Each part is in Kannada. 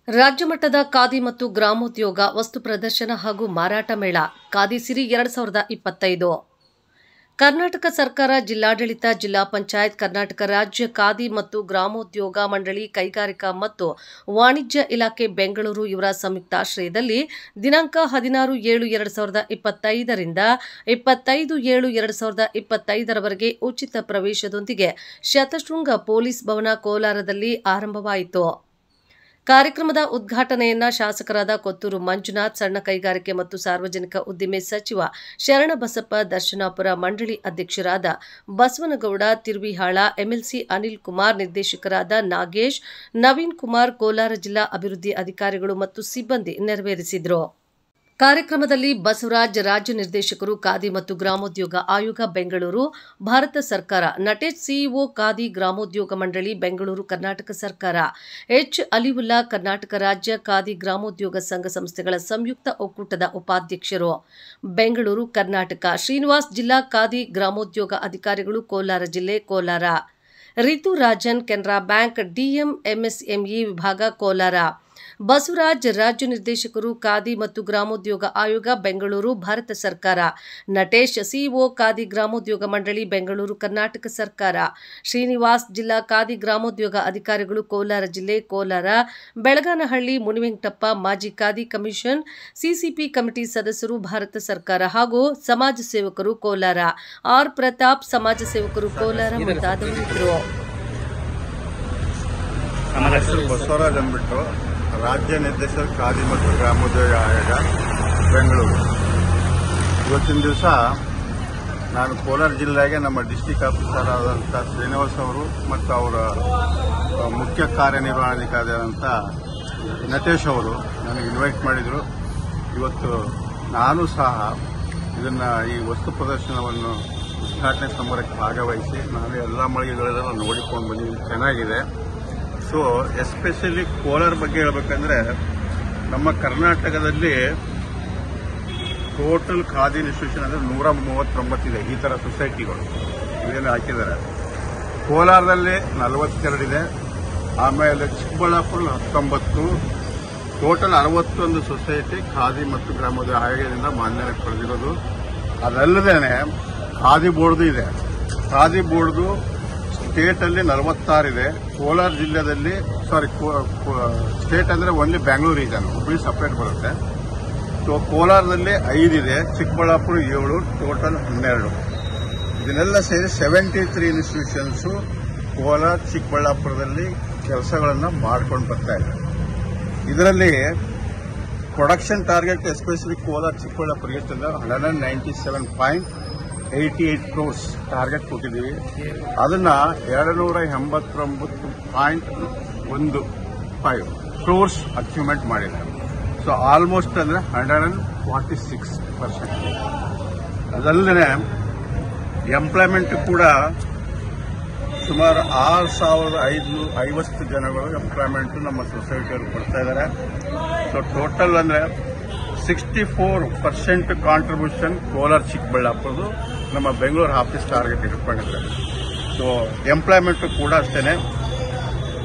ರಾಜ್ಯ ಮಟ್ಟದ ಖಾದಿ ಮತ್ತು ಗ್ರಾಮೋದ್ಯೋಗ ವಸ್ತು ಪ್ರದರ್ಶನ ಹಾಗೂ ಮಾರಾಟ ಮೇಳ ಖಾದಿ ಸಿರಿ 2025 ಕರ್ನಾಟಕ ಸರ್ಕಾರ, ಜಿಲ್ಲಾಡಳಿತ, ಜಿಲ್ಲಾ ಪಂಚಾಯತ್, ಕರ್ನಾಟಕ ರಾಜ್ಯ ಖಾದಿ ಮತ್ತು ಗ್ರಾಮೋದ್ಯೋಗ ಮಂಡಳಿ, ಕೈಗಾರಿಕಾ ಮತ್ತು ವಾಣಿಜ್ಯ ಇಲಾಖೆ ಬೆಂಗಳೂರು ಇವರ ಸಂಯುಕ್ತಾಶ್ರಯದಲ್ಲಿ ದಿನಾಂಕ 16/7/2025 ರಿಂದ 25/7/2025 ರವರೆಗೆ ಉಚಿತ ಪ್ರವೇಶದೊಂದಿಗೆ ಶತಶೃಂಗ ಪೊಲೀಸ್ ಭವನ ಕೋಲಾರದಲ್ಲಿ ಆರಂಭವಾಯಿತು. ಕಾರ್ಯಕ್ರಮದ ಉದ್ಘಾಟನೆಯನ್ನ ಶಾಸಕರಾದ ಕೊತ್ತೂರು ಮಂಜುನಾಥ್, ಸಣ್ಣ ಕೈಗಾರಿಕೆ ಮತ್ತು ಸಾರ್ವಜನಿಕ ಉದ್ದಿಮೆ ಸಚಿವ ಶರಣಬಸಪ್ಪ ದರ್ಶನಾಪುರ, ಮಂಡಳಿ ಅಧ್ಯಕ್ಷರಾದ ಬಸವನಗೌಡ ತಿರುವಿಹಾಳ, ಎಂಎಲ್ಸಿ ಅನಿಲ್ ಕುಮಾರ್, ನಿರ್ದೇಶಕರಾದ ನಾಗೇಶ್, ನವೀನ್ ಕುಮಾರ್, ಕೋಲಾರ ಜಿಲ್ಲಾ ಅಭಿವೃದ್ಧಿ ಅಧಿಕಾರಿಗಳು ಮತ್ತು ಸಿಬ್ಬಂದಿ ನೆರವೇರಿಸಿದರು. ಕಾರ್ಯಕ್ರಮದಲ್ಲಿ ಬಸವರಾಜ್, ರಾಜ್ಯ ನಿರ್ದೇಶಕರು, ಖಾದಿ ಮತ್ತು ಗ್ರಾಮೋದ್ಯೋಗ ಆಯೋಗ ಬೆಂಗಳೂರು, ಭಾರತ ಸರ್ಕಾರ, ನಟೇಶ್, ಸಿಇಒ, ಖಾದಿ ಗ್ರಾಮೋದ್ಯೋಗ ಮಂಡಳಿ ಬೆಂಗಳೂರು, ಕರ್ನಾಟಕ ಸರ್ಕಾರ, ಎಚ್. ಅಲಿವುಲ್ಲಾ, ಕರ್ನಾಟಕ ರಾಜ್ಯ ಖಾದಿ ಗ್ರಾಮೋದ್ಯೋಗ ಸಂಘ ಸಂಸ್ಥೆಗಳ ಸಂಯುಕ್ತ ಒಕ್ಕೂಟದ ಉಪಾಧ್ಯಕ್ಷರು, ಬೆಂಗಳೂರು, ಕರ್ನಾಟಕ, ಶ್ರೀನಿವಾಸ್, ಜಿಲ್ಲಾ ಖಾದಿ ಗ್ರಾಮೋದ್ಯೋಗ ಅಧಿಕಾರಿಗಳು, ಕೋಲಾರ ಜಿಲ್ಲೆ, Kolar, Ritu Rajan, Canara bank, DM, MSME ವಿಭಾಗ, ಕೋಲಾರ, ಬಸವರಾಜ್, ರಾಜ್ಯ ನಿರ್ದೇಶಕರು, ಖಾದಿ ಮತ್ತು ಗ್ರಾಮೋದ್ಯೋಗ ಆಯೋಗ ಬೆಂಗಳೂರು, ಭಾರತ ಸರ್ಕಾರ, ನಟೇಶ್, ಸಿಇಒ, ಖಾದಿ ಗ್ರಾಮೋದ್ಯೋಗ ಮಂಡಳಿ ಬೆಂಗಳೂರು, ಕರ್ನಾಟಕ ಸರ್ಕಾರ, ಶ್ರೀನಿವಾಸ್, ಜಿಲ್ಲಾ ಖಾದಿ ಗ್ರಾಮೋದ್ಯೋಗ ಅಧಿಕಾರಿಗಳು, ಕೋಲಾರ ಜಿಲ್ಲೆ, ಕೋಲಾರ, ಬೆಳಗಾನಹಳ್ಳಿ ಮುನಿವೆಂಕಟಪ್ಪ, ಮಾಜಿ ಖಾದಿ ಕಮಿಷನ್, ಸಿಸಿಪಿ ಕಮಿಟಿ ಸದಸ್ಯರು, ಭಾರತ ಸರ್ಕಾರ ಹಾಗೂ ಸಮಾಜ ಸೇವಕರು, ಕೋಲಾರ, ಆರ್. ಪ್ರತಾಪ್, ಸಮಾಜ ಸೇವಕರು, ಕೋಲಾರ ಮುಂತಾದವರಿದ್ದರು. ಬಸವರಾಜ್ ಅಂದ್ಬಿಟ್ಟು ರಾಜ್ಯ ನಿರ್ದೇಶಕ ಖಾದಿ ಮತ್ತು ಗ್ರಾಮೋದ್ಯೋಗ ಆಯೋಗ ಬೆಂಗಳೂರು. ಇವತ್ತಿನ ದಿವಸ ನಾನು ಕೋಲಾರ ಜಿಲ್ಲೆಗೆ ನಮ್ಮ ಡಿಸ್ಟಿಕ್ ಆಫೀಸರ್ ಆದಂಥ ಶ್ರೀನಿವಾಸ್ ಅವರು ಮತ್ತು ಅವರ ಮುಖ್ಯ ಕಾರ್ಯನಿರ್ವಹಣಾಧಿಕಾರಿಯಾದಂಥ ನಟೇಶ್ ಅವರು ನನಗೆ ಇನ್ವೈಟ್ ಮಾಡಿದರು. ಇವತ್ತು ನಾನು ಸಹ ಈ ವಸ್ತು ಪ್ರದರ್ಶನವನ್ನು ಉದ್ಘಾಟನೆ ಸಮಾರಂಭಕ್ಕೆ ಭಾಗವಹಿಸಿ ನಾನು ಎಲ್ಲ ಮಳಿಗೆಗಳೆಲ್ಲ ನೋಡಿಕೊಂಡು ಬಂದಿದ್ದೀನಿ. ಚೆನ್ನಾಗಿದೆ. ಸೊ ಎಸ್ಪೆಷಲಿ ಕೋಲಾರ ಬಗ್ಗೆ ಹೇಳಬೇಕಂದ್ರೆ ನಮ್ಮ ಕರ್ನಾಟಕದಲ್ಲಿ ಟೋಟಲ್ ಖಾದಿ ಇನ್ಸ್ಟಿಟ್ಯೂಷನ್ ಅಂದರೆ 139 ಇದೆ. ಈ ಥರ ಸೊಸೈಟಿಗಳು ಇದೇನು ಹಾಕಿದ್ದಾರೆ. ಕೋಲಾರದಲ್ಲಿ 42 ಇದೆ. ಆಮೇಲೆ ಚಿಕ್ಕಬಳ್ಳಾಪುರ 19, ಟೋಟಲ್ 61 ಸೊಸೈಟಿ ಖಾದಿ ಮತ್ತು ಗ್ರಾಮೋದ್ಯೋಗ ಆಯೋಗದಿಂದ ಮಾನ್ಯತೆ ಪಡೆದಿರೋದು. ಅದಲ್ಲದೆ ಖಾದಿ ಬೋರ್ಡು ಇದೆ. ಖಾದಿ ಬೋರ್ಡು ಸ್ಟೇಟಲ್ಲಿ 46 ಇದೆ. ಕೋಲಾರ ಜಿಲ್ಲೆಯಲ್ಲಿ ಸ್ಟೇಟ್ ಅಂದರೆ only Bangalore region, Hubballi separate ಬರುತ್ತೆ. ಸೊ ಕೋಲಾರದಲ್ಲಿ 5 ಇದೆ, ಚಿಕ್ಕಬಳ್ಳಾಪುರ 7, ಟೋಟಲ್ 12. ಇದನ್ನೆಲ್ಲ ಸೇರಿ 73 ಇನ್ಸ್ಟಿಟ್ಯೂಷನ್ಸು ಕೋಲಾರ, ಚಿಕ್ಕಬಳ್ಳಾಪುರದಲ್ಲಿ ಕೆಲಸಗಳನ್ನು ಮಾಡ್ಕೊಂಡು ಬರ್ತಾ ಇದೆ. ಇದರಲ್ಲಿ production target especially Kolar, Chikkaballapur ಎಷ್ಟಂದ್ರೆ 197.88 ಕ್ರೋರ್ಸ್ ಟಾರ್ಗೆಟ್ ಕೊಟ್ಟಿದ್ದೀವಿ. ಅದನ್ನ 289.15 ಕ್ರೋರ್ಸ್ ಅಚೀವ್ಮೆಂಟ್ ಮಾಡಿದ್ದಾರೆ. ಸೊ ಆಲ್ಮೋಸ್ಟ್ ಅಂದ್ರೆ 146%. ಅದಲ್ಲದೆ ಎಂಪ್ಲಾಯ್ಮೆಂಟ್ ಕೂಡ ಸುಮಾರು 6,550 ಜನಗಳು ಎಂಪ್ಲಾಯ್ಮೆಂಟ್ ನಮ್ಮ ಸೊಸೈಟಿಯವರು ಕೊಡ್ತಾ ಇದ್ದಾರೆ. ಸೊ ಟೋಟಲ್ ಅಂದ್ರೆ 64% ಕಾಂಟ್ರಿಬ್ಯೂಷನ್ ಕೋಲಾರ, ಚಿಕ್ಕಬಳ್ಳಾಪುರದು ನಮ್ಮ ಬೆಂಗಳೂರು ಆಫೀಸ್ ಟಾರ್ಗೆಟ್ ಇಟ್ಕೊಂಡಿದ್ದಾರೆ. ಸೊ ಎಂಪ್ಲಾಯ್ಮೆಂಟ್ ಕೂಡ ಅಷ್ಟೇ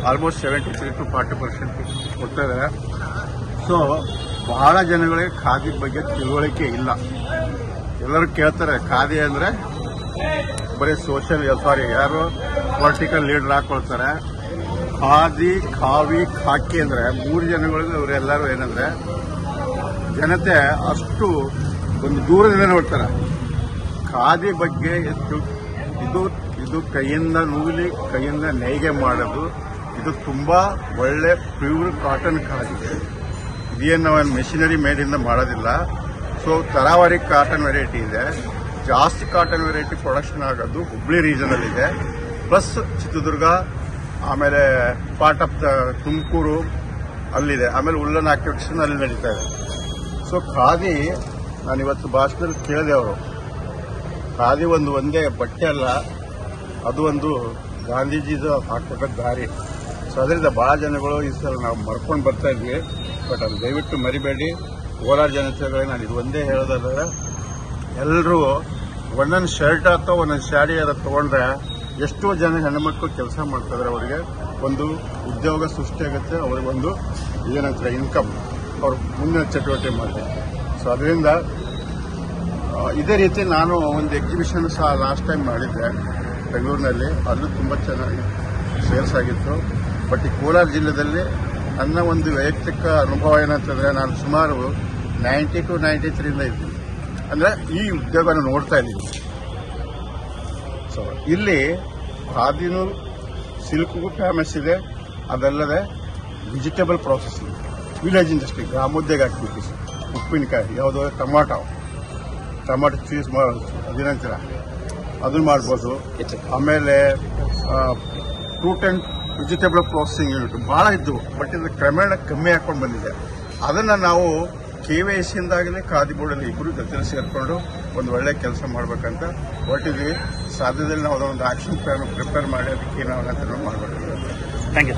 ಆಲ್ಮೋಸ್ಟ್ 73 to 40% ಕೊಡ್ತಾ ಇದ್ದಾರೆ. ಸೊ ಬಹಳ ಜನಗಳಿಗೆ ಖಾದಿ ಬಗ್ಗೆ ತಿಳುವಳಿಕೆ ಇಲ್ಲ. ಎಲ್ಲರೂ ಕೇಳ್ತಾರೆ ಖಾದಿ ಅಂದ್ರೆ ಬರೀ ಯಾರು ಪೊಲಿಟಿಕಲ್ ಲೀಡರ್ ಹಾಕೊಳ್ತಾರೆ. ಖಾದಿ, ಖಾವಿ, ಖಾಕಿ ಅಂದ್ರೆ 3 ಜನಗಳಿಗೆ ಇವರೆಲ್ಲರೂ ಏನಂದ್ರೆ ಜನತೆ ಅಷ್ಟು ಒಂದು ದೂರದಿಂದ ನೋಡ್ತಾರೆ. ಖಾದಿ ಬಗ್ಗೆ ಇದು ಕೈಯಿಂದ ನೂಲಿ, ಕೈಯಿಂದ ನೇಯ್ಗೆ ಮಾಡೋದು. ಇದು ತುಂಬಾ ಒಳ್ಳೆ ಪ್ಯೂರ್ ಕಾಟನ್ ಖಾದಿ. ಇದೇನು ನಾವು ಮೆಷಿನರಿ ಮೇಡಿಂದ ಮಾಡೋದಿಲ್ಲ. ಸೊ ತರಾವರಿ ಕಾಟನ್ ವೆರೈಟಿ ಇದೆ. ಜಾಸ್ತಿ ಕಾಟನ್ ವೆರೈಟಿ ಪ್ರೊಡಕ್ಷನ್ ಆಗೋದು ಹುಬ್ಳಿ ರೀಜನ್ ಅಲ್ಲಿ ಇದೆ, ಪ್ಲಸ್ ಚಿತ್ರದುರ್ಗ, ಆಮೇಲೆ ಪಾರ್ಟ್ ಆಫ್ ತುಮಕೂರು ಅಲ್ಲಿದೆ. ಆಮೇಲೆ ಉಲ್ಲನ್ ಆಕ್ಟಿವಿಟೀಸ್ ಅಲ್ಲಿ ನಡೀತಾ ಇದೆ. ಸೊ ಖಾದಿ, ನಾನು ಇವತ್ತು ಭಾಷಣದಲ್ಲಿ ಕೇಳಿದೆ, ಅವರು ಖಾದಿ ಒಂದೇ ಬಟ್ಟೆ ಅಲ್ಲ, ಅದು ಒಂದು ಗಾಂಧೀಜಿದು ಹಾಕಿದ ದಾರಿ. ಸೊ ಅದರಿಂದ ಬಹಳ ಜನಗಳು ಈ ಸಲ ನಾವು ಮರ್ಕೊಂಡು ಬರ್ತಾ ಇದ್ವಿ. ಬಟ್ ಅದು ದಯವಿಟ್ಟು ಮರಿಬೇಡಿ. ಕೋಲಾರ ಜನತೆಗಳಿಗೆ ನಾನು ಇದು ಒಂದೇ ಹೇಳೋದಾದ್ರೆ, ಎಲ್ಲರೂ ಒಂದೊಂದು ಶರ್ಟ್ ಅಥವಾ ಒಂದೊಂದು ಸ್ಯಾರಿ ಅದ ತಗೊಂಡ್ರೆ ಎಷ್ಟೋ ಜನ ಹೆಣ್ಣುಮಕ್ಕಳು ಕೆಲಸ ಮಾಡ್ತಾ ಇದ್ದಾರೆ. ಅವರಿಗೆ ಒಂದು ಉದ್ಯೋಗ ಸೃಷ್ಟಿಯಾಗುತ್ತೆ, ಅವರಿಗೊಂದು ಏನಂತಾರೆ ಇನ್ಕಮ್ ಅವ್ರು ಮುಂದಿನ ಚಟುವಟಿಕೆ ಮಾಡ್ತಾರೆ. ಸೊ ಅದರಿಂದ ಇದೇ ರೀತಿ ನಾನು ಒಂದು ಎಕ್ಸಿಬಿಷನ್ ಸಹ ಲಾಸ್ಟ್ ಟೈಮ್ ಮಾಡಿದ್ದೆ ಬೆಂಗಳೂರಿನಲ್ಲಿ. ಅಲ್ಲೂ ತುಂಬ ಚೆನ್ನಾಗಿ ಸೇಲ್ಸ್ ಆಗಿತ್ತು. ಬಟ್ ಈ ಕೋಲಾರ ಜಿಲ್ಲೆಯಲ್ಲಿ ನನ್ನ ಒಂದು ವೈಯಕ್ತಿಕ ಅನುಭವ ಏನಂತಂದ್ರೆ, ನಾನು ಸುಮಾರು 90 to 93 ಇದ್ದೀನಿ, ಅಂದ್ರೆ ಈ ಉದ್ಯೋಗನ ನೋಡ್ತಾ ಇದ್ದೀನಿ. ಸೊ ಇಲ್ಲಿ ಖಾದಿನೂ ಸಿಲ್ಕ್ಗೂ ಫೇಮಸ್ ಇದೆ. ಅದಲ್ಲದೆ ವೆಜಿಟೇಬಲ್ ಪ್ರಾಸೆಸಿಂಗ್, ವಿಲೇಜ್ ಇಂಡಸ್ಟ್ರಿ, ಗ್ರಾಮೋದ್ಯೋಗ ಆಕ್ಟಿವಿಟೀಸ್, ಉಪ್ಪಿನಕಾಯಿ, ಯಾವುದೋ ಟೊಮಾಟೊ ಚೀಸ್ ಅದೇನಂತೀರ ಅದನ್ನ ಮಾಡ್ಬೋದು. ಆಮೇಲೆ fruit and vegetable processing unit ಭಾಳ ಇದ್ದವು. ಬಟ್ ಇದು ಕ್ರಮೇಣ ಕಮ್ಮಿ ಹಾಕೊಂಡು ಬಂದಿದೆ. ಅದನ್ನು ನಾವು KYCಯಿಂದಾಗಲಿ ಖಾದಿ ಬೋರ್ಡಲ್ಲಿ ಇಬ್ಬರು ಜೊತೆ ಸೇರಿಕೊಂಡು ಒಂದು ಒಳ್ಳೆ ಕೆಲಸ ಮಾಡಬೇಕಂತ ಹೊರಟಿದ್ವಿ. ಸಾಧ್ಯದಲ್ಲಿ ನಾವು ಅದೊಂದು ಆಕ್ಷನ್ ಪ್ಲಾನ್ ಪ್ರಿಪೇರ್ ಮಾಡಿ ಅದಕ್ಕೆ ನಾವು ಮಾಡಬೇಕು. Thank you.